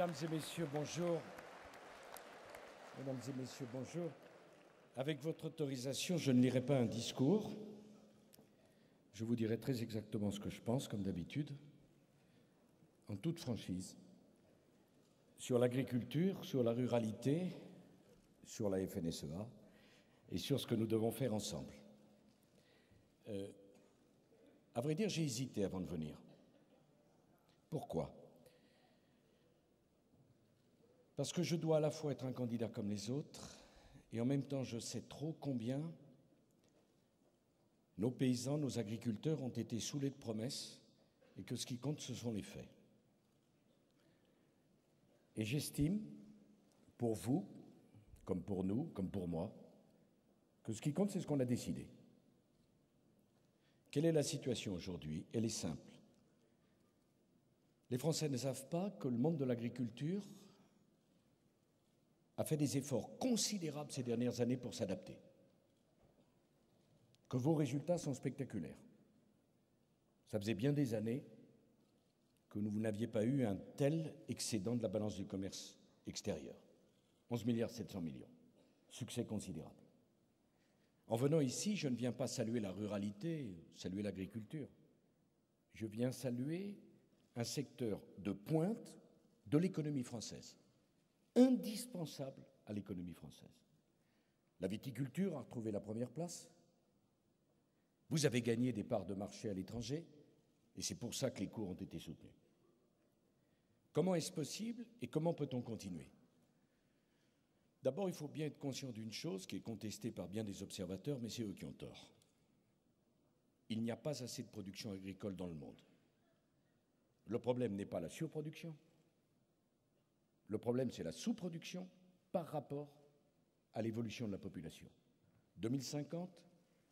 Mesdames et messieurs, bonjour. Mesdames et messieurs, bonjour. Avec votre autorisation, je ne lirai pas un discours. Je vous dirai très exactement ce que je pense, comme d'habitude, en toute franchise, sur l'agriculture, sur la ruralité, sur la FNSEA et sur ce que nous devons faire ensemble. À vrai dire, j'ai hésité avant de venir. Pourquoi ? Parce que je dois à la fois être un candidat comme les autres, et en même temps je sais trop combien nos paysans, nos agriculteurs ont été saoulés de promesses, et que ce qui compte, ce sont les faits. Et j'estime, pour vous, comme pour nous, comme pour moi, que ce qui compte, c'est ce qu'on a décidé. Quelle est la situation aujourd'hui ? Elle est simple. Les Français ne savent pas que le monde de l'agriculture a fait des efforts considérables ces dernières années pour s'adapter. Que vos résultats sont spectaculaires. Ça faisait bien des années que vous n'aviez pas eu un tel excédent de la balance du commerce extérieur. 11,7 milliards. Succès considérable. En venant ici, je ne viens pas saluer la ruralité, saluer l'agriculture. Je viens saluer un secteur de pointe de l'économie française, indispensable à l'économie française. La viticulture a retrouvé la première place. Vous avez gagné des parts de marché à l'étranger, et c'est pour ça que les cours ont été soutenus. Comment est-ce possible et comment peut-on continuer ? D'abord, il faut bien être conscient d'une chose qui est contestée par bien des observateurs, mais c'est eux qui ont tort. Il n'y a pas assez de production agricole dans le monde. Le problème n'est pas la surproduction. Le problème, c'est la sous-production par rapport à l'évolution de la population. 2050,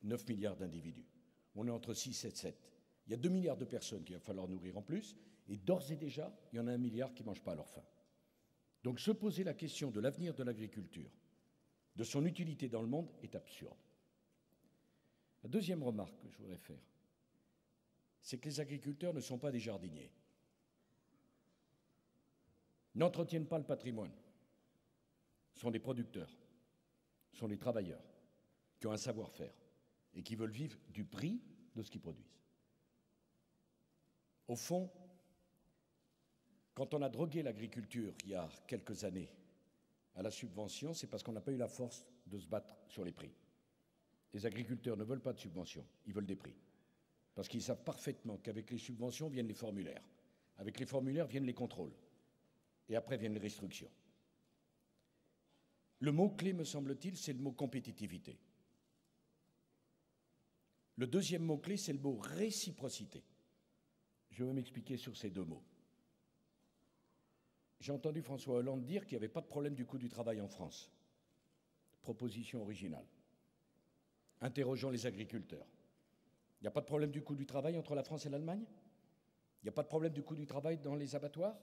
9 milliards d'individus. On est entre 6 et 7. Il y a 2 milliards de personnes qu'il va falloir nourrir en plus, et d'ores et déjà, il y en a 1 milliard qui ne mangent pas à leur faim. Donc se poser la question de l'avenir de l'agriculture, de son utilité dans le monde, est absurde. La deuxième remarque que je voudrais faire, c'est que les agriculteurs ne sont pas des jardiniers. N'entretiennent pas le patrimoine. Ce sont des producteurs, ce sont des travailleurs qui ont un savoir-faire et qui veulent vivre du prix de ce qu'ils produisent. Au fond, quand on a drogué l'agriculture il y a quelques années à la subvention, c'est parce qu'on n'a pas eu la force de se battre sur les prix. Les agriculteurs ne veulent pas de subvention, ils veulent des prix. Parce qu'ils savent parfaitement qu'avec les subventions viennent les formulaires. Avec les formulaires viennent les contrôles. Et après viennent les restrictions. Le mot-clé, me semble-t-il, c'est le mot compétitivité. Le deuxième mot-clé, c'est le mot réciprocité. Je vais m'expliquer sur ces deux mots. J'ai entendu François Hollande dire qu'il n'y avait pas de problème du coût du travail en France. Proposition originale. Interrogeons les agriculteurs. Il n'y a pas de problème du coût du travail entre la France et l'Allemagne ? Il n'y a pas de problème du coût du travail dans les abattoirs ?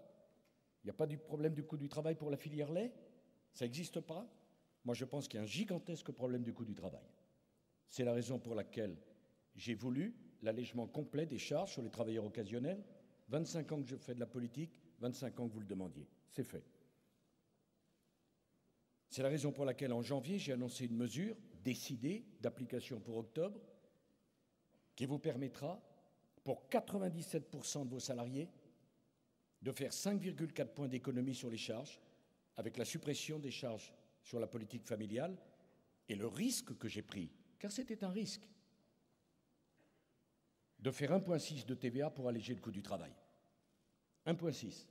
Il n'y a pas de problème du coût du travail pour la filière lait ? Ça n'existe pas ? Moi, je pense qu'il y a un gigantesque problème du coût du travail. C'est la raison pour laquelle j'ai voulu l'allègement complet des charges sur les travailleurs occasionnels. 25 ans que je fais de la politique, 25 ans que vous le demandiez. C'est fait. C'est la raison pour laquelle, en janvier, j'ai annoncé une mesure décidée d'application pour octobre qui vous permettra, pour 97% de vos salariés, de faire 5,4 points d'économie sur les charges, avec la suppression des charges sur la politique familiale et le risque que j'ai pris, car c'était un risque, de faire 1,6 de TVA pour alléger le coût du travail. 1,6.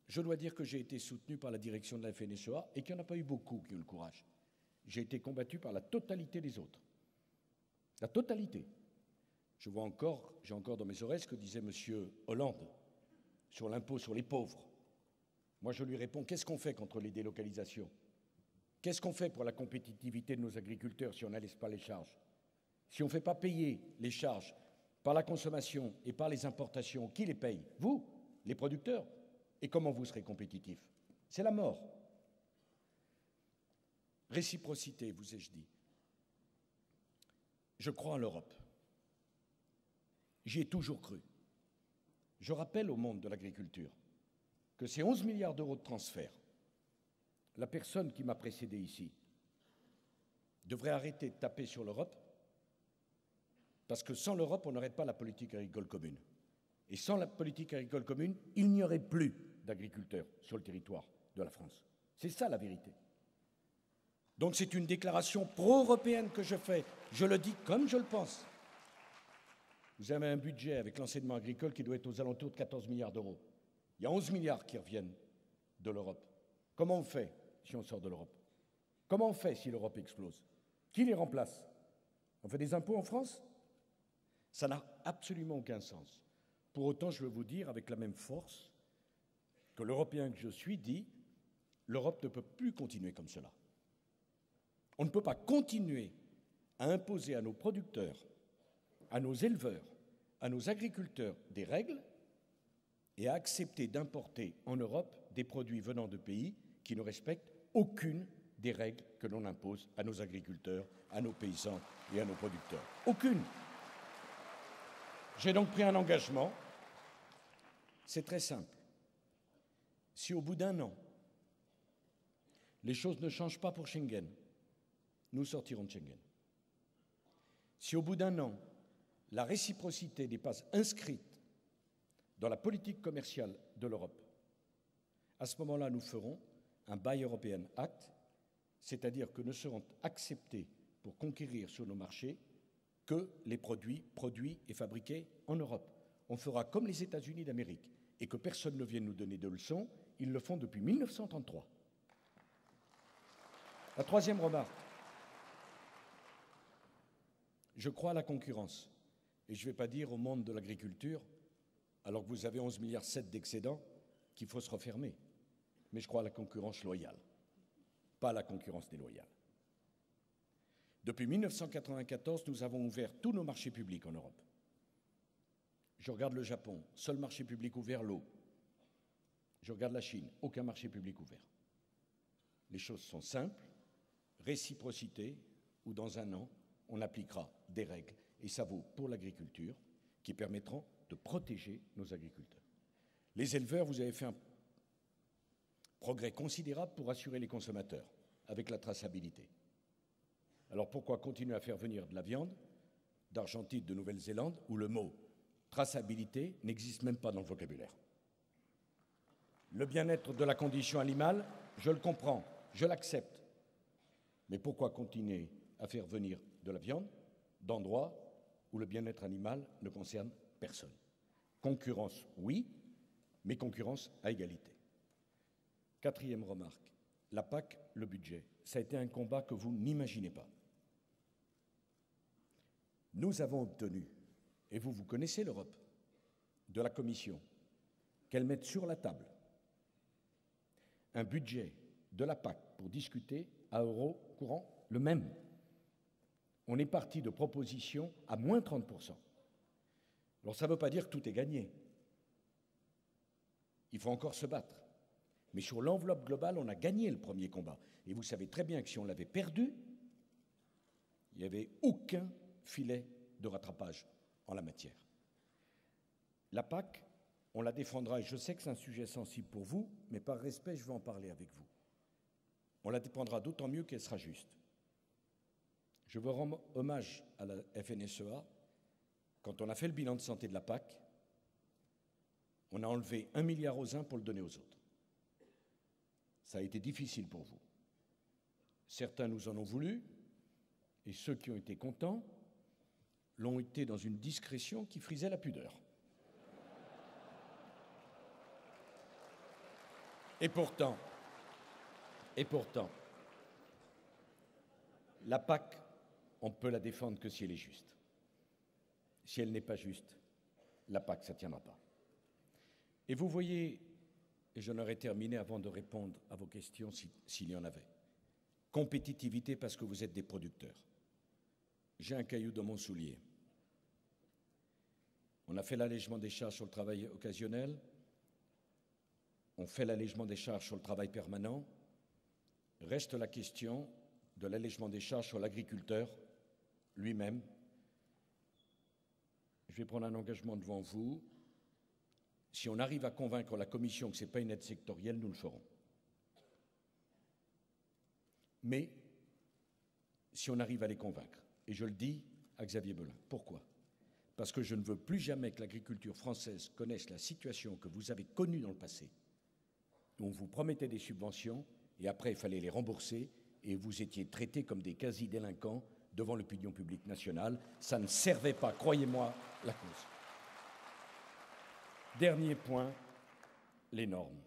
Je dois dire que j'ai été soutenu par la direction de la FNSEA et qu'il n'y en a pas eu beaucoup qui ont eu le courage. J'ai été combattu par la totalité des autres. La totalité. J'ai encore dans mes oreilles ce que disait M. Hollande sur l'impôt sur les pauvres. Moi, je lui réponds, qu'est-ce qu'on fait contre les délocalisations ? Qu'est-ce qu'on fait pour la compétitivité de nos agriculteurs si on n'allège pas les charges ? Si on ne fait pas payer les charges par la consommation et par les importations, qui les paye ? Vous, les producteurs. Et comment vous serez compétitifs ? C'est la mort. Réciprocité, vous ai-je dit. Je crois en l'Europe. J'y ai toujours cru. Je rappelle au monde de l'agriculture que ces 11 milliards d'euros de transfert, la personne qui m'a précédé ici devrait arrêter de taper sur l'Europe, parce que sans l'Europe, on n'aurait pas la politique agricole commune. Et sans la politique agricole commune, il n'y aurait plus d'agriculteurs sur le territoire de la France. C'est ça la vérité. Donc c'est une déclaration pro-européenne que je fais. Je le dis comme je le pense. Vous avez un budget avec l'enseignement agricole qui doit être aux alentours de 14 milliards d'euros. Il y a 11 milliards qui reviennent de l'Europe. Comment on fait si on sort de l'Europe? Comment on fait si l'Europe explose? Qui les remplace? On fait des impôts en France? Ça n'a absolument aucun sens. Pour autant, je veux vous dire avec la même force que l'Européen que je suis dit, l'Europe ne peut plus continuer comme cela. On ne peut pas continuer à imposer à nos producteurs, à nos éleveurs, à nos agriculteurs des règles et à accepter d'importer en Europe des produits venant de pays qui ne respectent aucune des règles que l'on impose à nos agriculteurs, à nos paysans et à nos producteurs. Aucune. J'ai donc pris un engagement. C'est très simple. Si au bout d'un an, les choses ne changent pas pour Schengen, nous sortirons de Schengen. Si au bout d'un an, la réciprocité n'est pas inscrite dans la politique commerciale de l'Europe, à ce moment-là, nous ferons un Buy European Act, c'est-à-dire que ne seront acceptés pour conquérir sur nos marchés que les produits produits et fabriqués en Europe. On fera comme les États-Unis d'Amérique et que personne ne vienne nous donner de leçons, ils le font depuis 1933. La troisième remarque. Je crois à la concurrence. Et je ne vais pas dire au monde de l'agriculture, alors que vous avez 11,7 milliards d'excédents, qu'il faut se refermer. Mais je crois à la concurrence loyale, pas à la concurrence déloyale. Depuis 1994, nous avons ouvert tous nos marchés publics en Europe. Je regarde le Japon, seul marché public ouvert, l'eau. Je regarde la Chine, aucun marché public ouvert. Les choses sont simples, réciprocité, où dans un an, on appliquera des règles, et ça vaut pour l'agriculture, qui permettront de protéger nos agriculteurs. Les éleveurs, vous avez fait un progrès considérable pour assurer les consommateurs, avec la traçabilité. Alors pourquoi continuer à faire venir de la viande d'Argentine, de Nouvelle-Zélande, où le mot traçabilité n'existe même pas dans le vocabulaire? Le bien-être de la condition animale, je le comprends, je l'accepte. Mais pourquoi continuer à faire venir de la viande d'endroits où le bien-être animal ne concerne personne? Concurrence, oui, mais concurrence à égalité. Quatrième remarque, la PAC, le budget, ça a été un combat que vous n'imaginez pas. Nous avons obtenu, et vous connaissez l'Europe, de la Commission, qu'elle mette sur la table un budget de la PAC pour discuter à euro courant le même. On est parti de propositions à moins 30%. Alors ça ne veut pas dire que tout est gagné. Il faut encore se battre. Mais sur l'enveloppe globale, on a gagné le premier combat. Et vous savez très bien que si on l'avait perdu, il n'y avait aucun filet de rattrapage en la matière. La PAC, on la défendra, et je sais que c'est un sujet sensible pour vous, mais par respect, je vais en parler avec vous. On la défendra d'autant mieux qu'elle sera juste. Je veux rendre hommage à la FNSEA. Quand on a fait le bilan de santé de la PAC, on a enlevé 1 milliard aux uns pour le donner aux autres. Ça a été difficile pour vous. Certains nous en ont voulu, et ceux qui ont été contents l'ont été dans une discrétion qui frisait la pudeur. Et pourtant, la PAC, on peut la défendre que si elle est juste. Si elle n'est pas juste, la PAC, ça ne tiendra pas. Et vous voyez, et j'en aurais terminé avant de répondre à vos questions s'il y en avait. Compétitivité parce que vous êtes des producteurs. J'ai un caillou dans mon soulier. On a fait l'allègement des charges sur le travail occasionnel. On fait l'allègement des charges sur le travail permanent. Reste la question de l'allègement des charges sur l'agriculteur lui-même. Je vais prendre un engagement devant vous. Si on arrive à convaincre la Commission que ce n'est pas une aide sectorielle, nous le ferons. Mais si on arrive à les convaincre, et je le dis à Xavier Belin, pourquoi ? Parce que je ne veux plus jamais que l'agriculture française connaisse la situation que vous avez connue dans le passé, où on vous promettait des subventions, et après il fallait les rembourser, et vous étiez traités comme des quasi-délinquants devant l'opinion publique nationale. Ça ne servait pas, croyez-moi, la cause. Dernier point, les normes.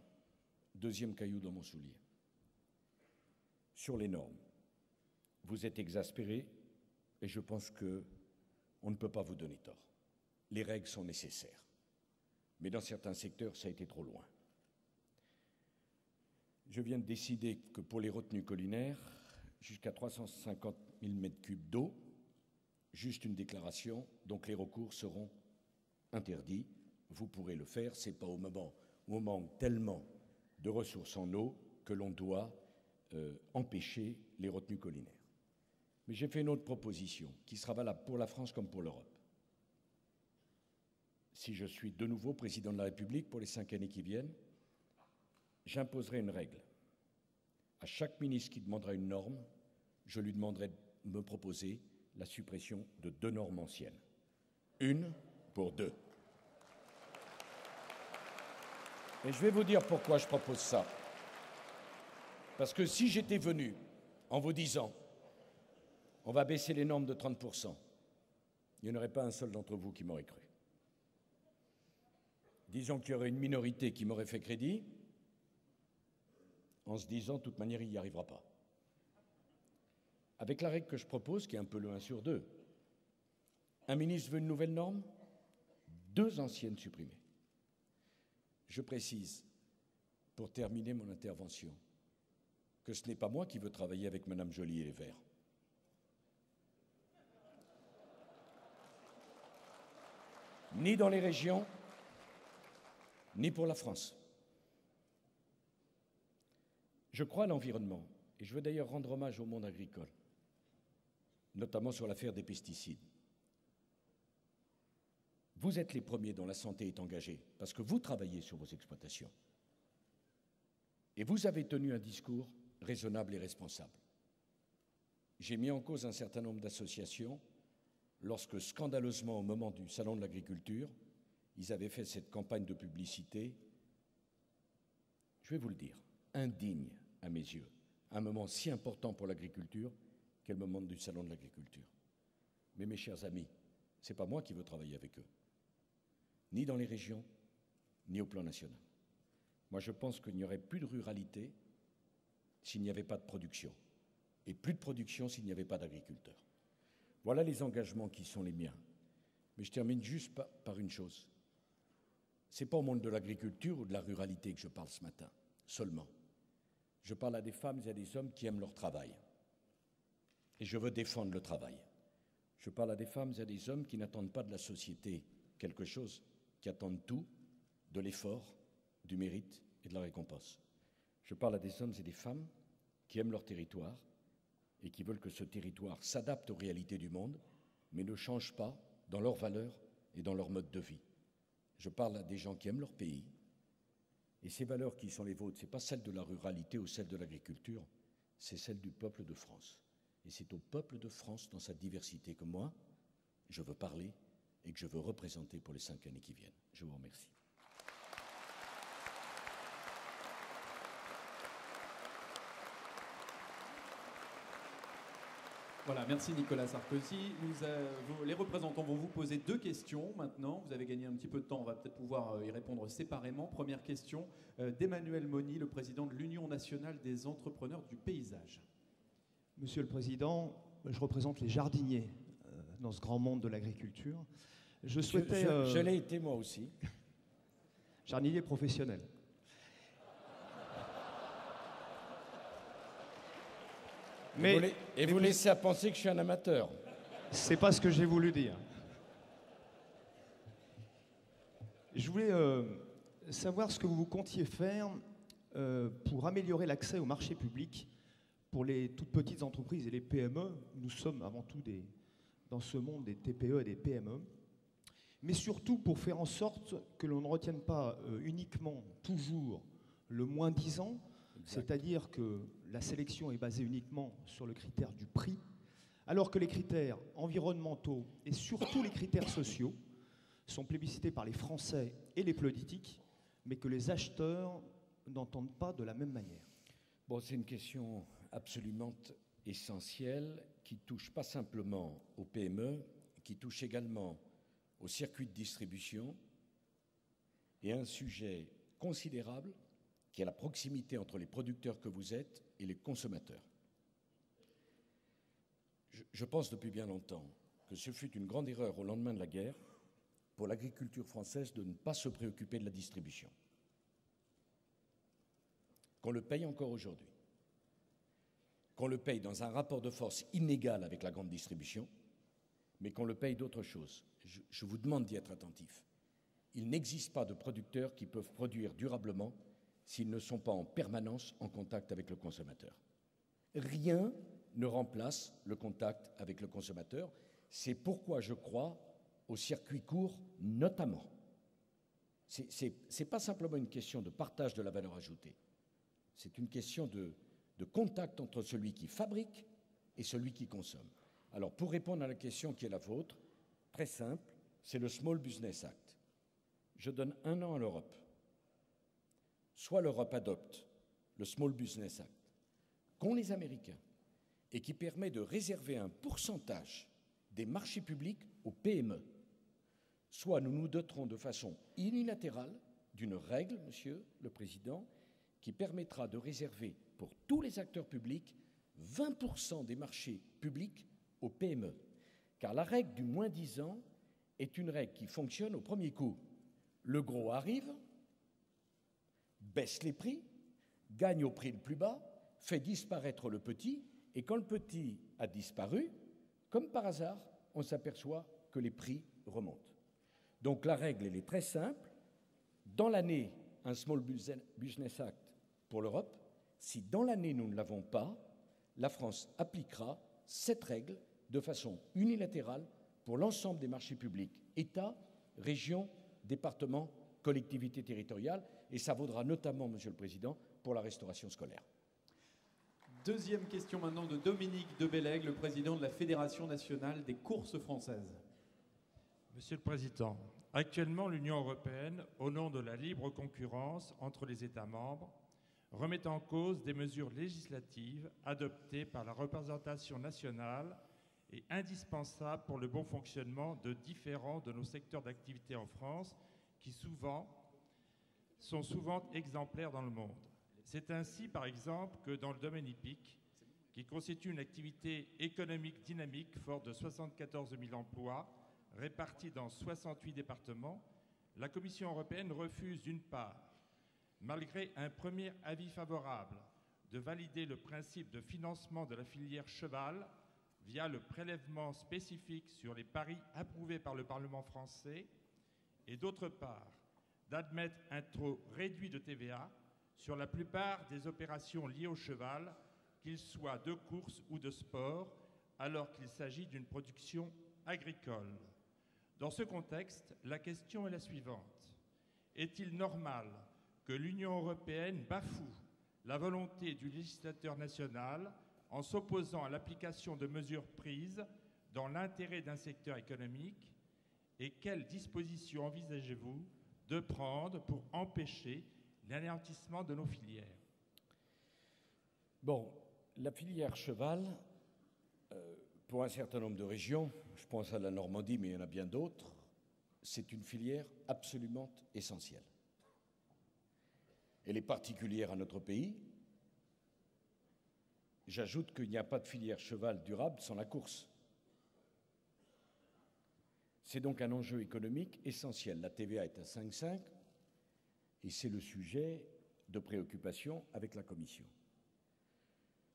Deuxième caillou dans mon soulier. Sur les normes, vous êtes exaspérés, et je pense qu'on ne peut pas vous donner tort. Les règles sont nécessaires. Mais dans certains secteurs, ça a été trop loin. Je viens de décider que pour les retenues collinaires, jusqu'à 350 000 m3 d'eau, juste une déclaration, donc les recours seront interdits. Vous pourrez le faire, ce n'est pas au moment où on manque tellement de ressources en eau que l'on doit empêcher les retenues collinaires. Mais j'ai fait une autre proposition qui sera valable pour la France comme pour l'Europe. Si je suis de nouveau président de la République pour les 5 années qui viennent, j'imposerai une règle. À chaque ministre qui demandera une norme, je lui demanderai de me proposer la suppression de 2 normes anciennes. Une pour 2. Et je vais vous dire pourquoi je propose ça. Parce que si j'étais venu en vous disant « on va baisser les normes de 30%, il n'y en aurait pas un seul d'entre vous qui m'aurait cru. Disons qu'il y aurait une minorité qui m'aurait fait crédit, en se disant, de toute manière, il n'y arrivera pas. Avec la règle que je propose, qui est un peu le 1 sur 2, un ministre veut une nouvelle norme, 2 anciennes supprimées. Je précise, pour terminer mon intervention, que ce n'est pas moi qui veux travailler avec Mme Joly et les Verts. Ni dans les régions, ni pour la France. Je crois à l'environnement, et je veux d'ailleurs rendre hommage au monde agricole, notamment sur l'affaire des pesticides. Vous êtes les premiers dont la santé est engagée, parce que vous travaillez sur vos exploitations. Et vous avez tenu un discours raisonnable et responsable. J'ai mis en cause un certain nombre d'associations lorsque, scandaleusement, au moment du Salon de l'agriculture, ils avaient fait cette campagne de publicité, je vais vous le dire, indigne à mes yeux, un moment si important pour l'agriculture qu'est le moment du Salon de l'agriculture. Mais mes chers amis, ce n'est pas moi qui veux travailler avec eux, ni dans les régions, ni au plan national. Moi, je pense qu'il n'y aurait plus de ruralité s'il n'y avait pas de production, et plus de production s'il n'y avait pas d'agriculteurs. Voilà les engagements qui sont les miens. Mais je termine juste par une chose. Ce n'est pas au monde de l'agriculture ou de la ruralité que je parle ce matin, seulement. Je parle à des femmes et à des hommes qui aiment leur travail. Et je veux défendre le travail. Je parle à des femmes et à des hommes qui n'attendent pas de la société quelque chose, qui attendent tout, de l'effort, du mérite et de la récompense. Je parle à des hommes et des femmes qui aiment leur territoire et qui veulent que ce territoire s'adapte aux réalités du monde, mais ne change pas dans leurs valeurs et dans leur mode de vie. Je parle à des gens qui aiment leur pays, et ces valeurs qui sont les vôtres, ce n'est pas celles de la ruralité ou celles de l'agriculture, c'est celles du peuple de France. Et c'est au peuple de France, dans sa diversité, que moi, je veux parler et que je veux représenter pour les 5 années qui viennent. Je vous remercie. Voilà, merci Nicolas Sarkozy. Les représentants vont vous poser 2 questions maintenant. Vous avez gagné un petit peu de temps, on va peut-être pouvoir y répondre séparément. Première question d'Emmanuel Moni, le président de l'Union nationale des entrepreneurs du paysage. Monsieur le Président, je représente les jardiniers dans ce grand monde de l'agriculture. Je souhaitais... Je l'ai été moi aussi. Jardinier professionnel. Mais vous laissez à penser que je suis un amateur. C'est pas ce que j'ai voulu dire. Je voulais savoir ce que vous comptiez faire pour améliorer l'accès au marché public pour les toutes petites entreprises et les PME. Nous sommes avant tout dans ce monde des TPE et des PME. mais surtout pour faire en sorte que l'on ne retienne pas uniquement toujours le moins 10 ans, c'est-à-dire que la sélection est basée uniquement sur le critère du prix, alors que les critères environnementaux et surtout les critères sociaux sont plébiscités par les Français et les politiques, mais que les acheteurs n'entendent pas de la même manière. Bon, c'est une question absolument essentielle qui touche pas simplement aux PME, qui touche également aux circuits de distribution et un sujet considérable qui est la proximité entre les producteurs que vous êtes et les consommateurs. Je pense depuis bien longtemps que ce fut une grande erreur au lendemain de la guerre pour l'agriculture française de ne pas se préoccuper de la distribution. Qu'on le paye encore aujourd'hui. Qu'on le paye dans un rapport de force inégal avec la grande distribution, mais qu'on le paye d'autre chose. Je vous demande d'y être attentif. Il n'existe pas de producteurs qui peuvent produire durablement s'ils ne sont pas en permanence en contact avec le consommateur. Rien ne remplace le contact avec le consommateur. C'est pourquoi je crois au circuit court notamment. Ce n'est pas simplement une question de partage de la valeur ajoutée. C'est une question de contact entre celui qui fabrique et celui qui consomme. Alors, pour répondre à la question qui est la vôtre, très simple, c'est le Small Business Act. Je donne 1 an à l'Europe. Soit l'Europe adopte le Small Business Act, qu'ont les Américains, et qui permet de réserver un pourcentage des marchés publics aux PME. Soit nous nous doterons de façon unilatérale d'une règle, Monsieur le Président, qui permettra de réserver pour tous les acteurs publics 20% des marchés publics aux PME. Car la règle du moins 10 ans est une règle qui fonctionne au premier coup. Le gros arrive, baisse les prix, gagne au prix le plus bas, fait disparaître le petit, et quand le petit a disparu, comme par hasard, on s'aperçoit que les prix remontent. Donc la règle, elle est très simple. Dans l'année, un Small Business Act pour l'Europe. Si dans l'année nous ne l'avons pas, la France appliquera cette règle de façon unilatérale pour l'ensemble des marchés publics, État, régions, départements, collectivités territoriales, et ça vaudra notamment, Monsieur le Président, pour la restauration scolaire. Deuxième question maintenant de Dominique Debellègue, le président de la Fédération nationale des courses françaises. Monsieur le Président, actuellement l'Union européenne, au nom de la libre concurrence entre les États membres, remet en cause des mesures législatives adoptées par la représentation nationale et indispensables pour le bon fonctionnement de différents de nos secteurs d'activité en France qui sont souvent exemplaires dans le monde. C'est ainsi, par exemple, que dans le domaine hippique, qui constitue une activité économique dynamique forte de 74 000 emplois répartis dans 68 départements, la Commission européenne refuse d'une part, malgré un premier avis favorable, de valider le principe de financement de la filière cheval via le prélèvement spécifique sur les paris approuvés par le Parlement français, et d'autre part, d'admettre un taux réduit de TVA sur la plupart des opérations liées au cheval, qu'ils soient de course ou de sport, alors qu'il s'agit d'une production agricole. Dans ce contexte, la question est la suivante. Est-il normal que l'Union européenne bafoue la volonté du législateur national en s'opposant à l'application de mesures prises dans l'intérêt d'un secteur économique, et quelles dispositions envisagez-vous de prendre pour empêcher l'anéantissement de nos filières? Bon, la filière cheval, pour un certain nombre de régions, je pense à la Normandie, mais il y en a bien d'autres, c'est une filière absolument essentielle. Elle est particulière à notre pays. J'ajoute qu'il n'y a pas de filière cheval durable sans la course. C'est donc un enjeu économique essentiel. La TVA est à 5,5 et c'est le sujet de préoccupation avec la Commission.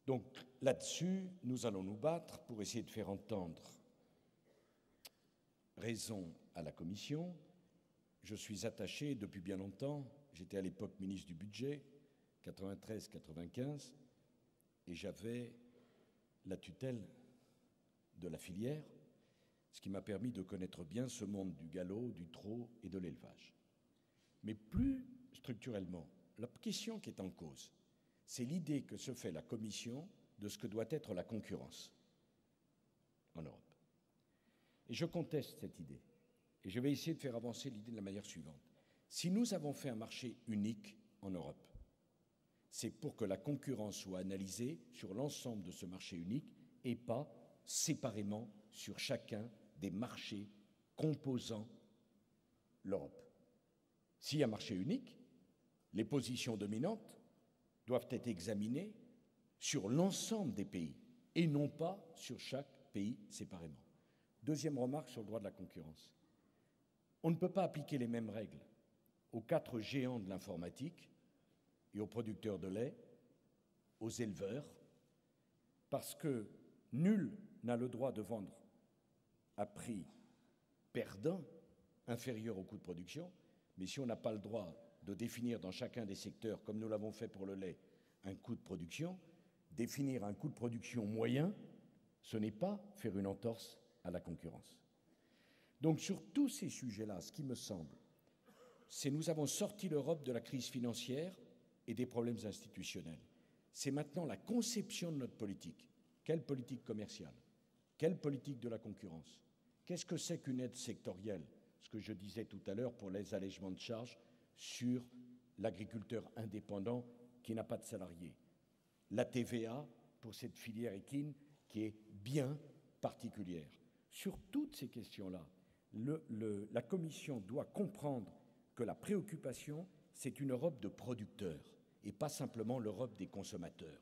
Donc là-dessus, nous allons nous battre pour essayer de faire entendre raison à la Commission. Je suis attaché depuis bien longtemps, j'étais à l'époque ministre du Budget, 93-95, et j'avais la tutelle de la filière. ce qui m'a permis de connaître bien ce monde du galop, du trot et de l'élevage. Mais plus structurellement, la question qui est en cause, c'est l'idée que se fait la Commission de ce que doit être la concurrence en Europe. Et je conteste cette idée. Et je vais essayer de faire avancer l'idée de la manière suivante. Si nous avons fait un marché unique en Europe, c'est pour que la concurrence soit analysée sur l'ensemble de ce marché unique et pas séparément sur chacun des marchés composant l'Europe. S'il y a un marché unique, les positions dominantes doivent être examinées sur l'ensemble des pays et non pas sur chaque pays séparément. Deuxième remarque sur le droit de la concurrence. On ne peut pas appliquer les mêmes règles aux 4 géants de l'informatique et aux producteurs de lait, aux éleveurs, parce que nul n'a le droit de vendre à prix perdant inférieur au coût de production, mais si on n'a pas le droit de définir dans chacun des secteurs, comme nous l'avons fait pour le lait, un coût de production, définir un coût de production moyen, ce n'est pas faire une entorse à la concurrence. Donc sur tous ces sujets-là, ce qui me semble, c'est que nous avons sorti l'Europe de la crise financière et des problèmes institutionnels. C'est maintenant la conception de notre politique. Quelle politique commerciale? Quelle politique de la concurrence? Qu'est-ce que c'est qu'une aide sectorielle? Ce que je disais tout à l'heure pour les allègements de charges sur l'agriculteur indépendant qui n'a pas de salariés. La TVA pour cette filière équine qui est bien particulière. Sur toutes ces questions-là, la Commission doit comprendre que la préoccupation, c'est une Europe de producteurs et pas simplement l'Europe des consommateurs.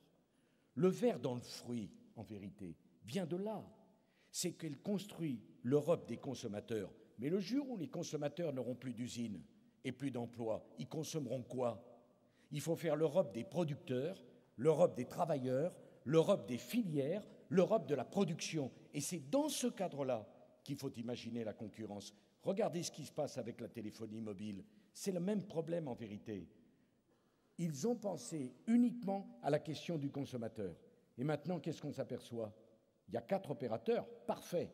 Le ver dans le fruit, en vérité, vient de là. C'est qu'elle construit l'Europe des consommateurs. Mais le jour où les consommateurs n'auront plus d'usines et plus d'emplois, ils consommeront quoi? Il faut faire l'Europe des producteurs, l'Europe des travailleurs, l'Europe des filières, l'Europe de la production. Et c'est dans ce cadre-là qu'il faut imaginer la concurrence. Regardez ce qui se passe avec la téléphonie mobile. C'est le même problème en vérité. Ils ont pensé uniquement à la question du consommateur. Et maintenant, qu'est-ce qu'on s'aperçoit? Il y a 4 opérateurs parfaits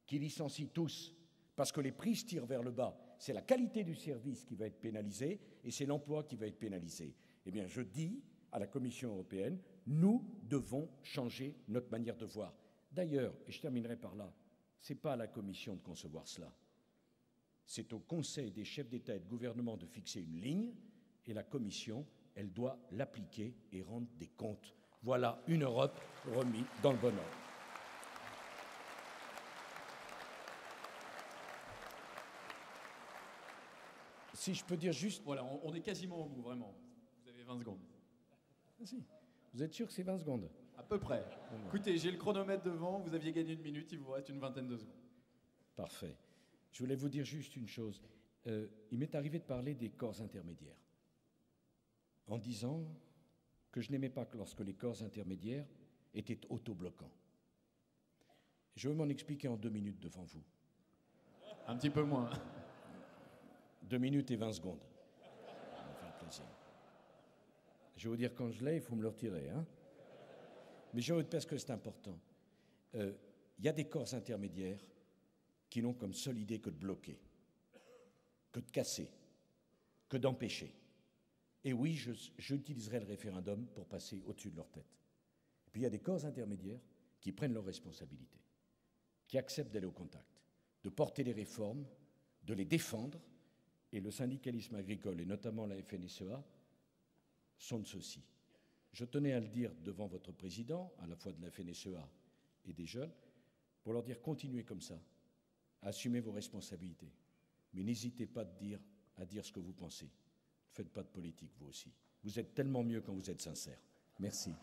qui licencient tous parce que les prix se tirent vers le bas. C'est la qualité du service qui va être pénalisée et c'est l'emploi qui va être pénalisé. Eh bien, je dis à la Commission européenne, nous devons changer notre manière de voir. D'ailleurs, et je terminerai par là, ce n'est pas à la Commission de concevoir cela. C'est au Conseil des chefs d'État et de gouvernement de fixer une ligne et la Commission, elle doit l'appliquer et rendre des comptes. Voilà une Europe remise dans le bon ordre. Si je peux dire juste... Voilà, on est quasiment au bout, vraiment. Vous avez 20 secondes. Ah, si. Vous êtes sûr que c'est 20 secondes? À peu près. Écoutez, j'ai le chronomètre devant, vous aviez gagné 1 minute, il vous reste une vingtaine de secondes. Parfait. Je voulais vous dire juste une chose. Il m'est arrivé de parler des corps intermédiaires, en disant que je n'aimais pas que lorsque les corps intermédiaires étaient autobloquants. Je veux m'en expliquer en 2 minutes devant vous. Un petit peu moins. 2 minutes et 20 secondes. Ça me fait plaisir. Je vais vous dire quand je l'ai, il faut me le retirer. Hein, mais je veux parce que c'est important. Il y a des corps intermédiaires qui n'ont comme seule idée que de bloquer, que de casser, que d'empêcher. Et oui, j'utiliserai le référendum pour passer au-dessus de leur tête. Et puis il y a des corps intermédiaires qui prennent leurs responsabilités, qui acceptent d'aller au contact, de porter les réformes, de les défendre. Et le syndicalisme agricole, et notamment la FNSEA, sont de ceux-ci. Je tenais à le dire devant votre président, à la fois de la FNSEA et des jeunes, pour leur dire continuez comme ça, assumez vos responsabilités. Mais n'hésitez pas à dire ce que vous pensez. Ne faites pas de politique, vous aussi. Vous êtes tellement mieux quand vous êtes sincère. Merci.